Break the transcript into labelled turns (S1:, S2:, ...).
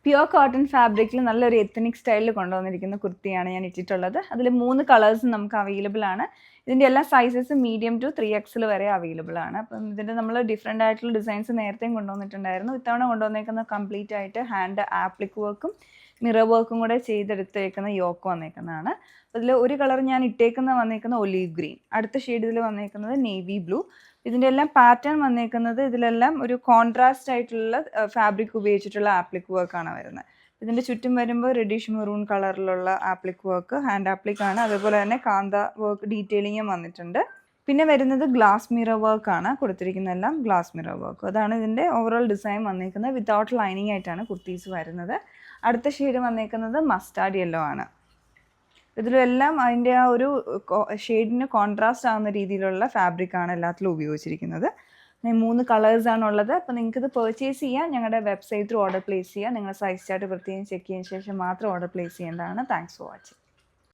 S1: Pure cotton ഫാബ്രിക്കിൽ നല്ലൊരു ethnic സ്റ്റൈലിൽ കൊണ്ടുവന്നിരിക്കുന്ന കുർത്തിയാണ് ഞാൻ ഇട്ടിട്ടുള്ളത്. അതിൽ 3 കളേഴ്സും നമുക്ക് അവൈലബിൾ ആണ്. ഇതിൻ്റെ എല്ലാ സൈസസും മീഡിയം ടു 3XL വരെ അവൈലബിൾ ആണ്. അപ്പം ഇതിൻ്റെ നമ്മൾ ഡിഫറെൻ്റ് ആയിട്ടുള്ള ഡിസൈൻസ് നേരത്തെയും കൊണ്ടുവന്നിട്ടുണ്ടായിരുന്നു. ഇത്തവണ കൊണ്ടുവന്നേക്കുന്ന കംപ്ലീറ്റ് ആയിട്ട് ഹാൻഡ് ആപ്ലിക് വർക്കും മിറർ വർക്കും കൂടെ ചെയ്തെടുത്തേക്കുന്ന യോക്ക് വന്നേക്കുന്നതാണ്. അതിൽ ഒരു കളർ ഞാൻ വന്നേക്കുന്ന ഒലീവ് ഗ്രീൻ, അടുത്ത ഷെയ്ഡ് ഇതിൽ വന്നേക്കുന്നത് നേവി ബ്ലൂ. ഇതിൻ്റെ എല്ലാം പാറ്റേൺ വന്നേക്കുന്നത് ഇതിലെല്ലാം ഒരു കോൺട്രാസ്റ്റ് ആയിട്ടുള്ള ഫാബ്രിക് ഉപയോഗിച്ചിട്ടുള്ള ആപ്ലിക് വർക്കാണ് വരുന്നത്. ഇതിൻ്റെ ചുറ്റും വരുമ്പോൾ റെഡിഷ് മെറൂൺ കളറിലുള്ള ആപ്ലിക് വർക്ക്, ഹാൻഡ് ആപ്ലിക് ആണ്. അതേപോലെ തന്നെ കാന്ത വർക്ക് ഡീറ്റെയിലിങ്ങും വന്നിട്ടുണ്ട്. പിന്നെ വരുന്നത് ഗ്ലാസ് മിറർ വർക്കാണ്, കൊടുത്തിരിക്കുന്നതെല്ലാം ഗ്ലാസ് മിറർ വർക്ക്. അതാണ് ഇതിൻ്റെ ഓവറോൾ ഡിസൈൻ വന്നേക്കുന്നത്. വിത്തൗട്ട് ലൈനിങ് ആയിട്ടാണ് കുർത്തീസ് വരുന്നത്. അടുത്ത ഷെയ്ഡ് വന്നേക്കുന്നത് മസ്റ്റാർഡ് യെല്ലോ ആണ്. ഇതിലെല്ലാം അതിൻ്റെ ആ ഒരു ഷെയ്ഡിന് കോൺട്രാസ്റ്റ് ആവുന്ന രീതിയിലുള്ള ഫാബ്രിക്കാണ് എല്ലാത്തിലും ഉപയോഗിച്ചിരിക്കുന്നത്. 3 കളേഴ്സാണുള്ളത്. അപ്പോൾ നിങ്ങൾക്കിത് പർച്ചേസ് ചെയ്യാൻ ഞങ്ങളുടെ വെബ്സൈറ്റിൽ ഓർഡർ പ്ലേസ് ചെയ്യുക. നിങ്ങളുടെ സൈസ് ചാർട്ട് പ്രത്യേകം ചെക്ക് ചെയ്തതിന് ശേഷം മാത്രം ഓർഡർ പ്ലേസ് ചെയ്യേണ്ടതാണ്. Thanks for watching.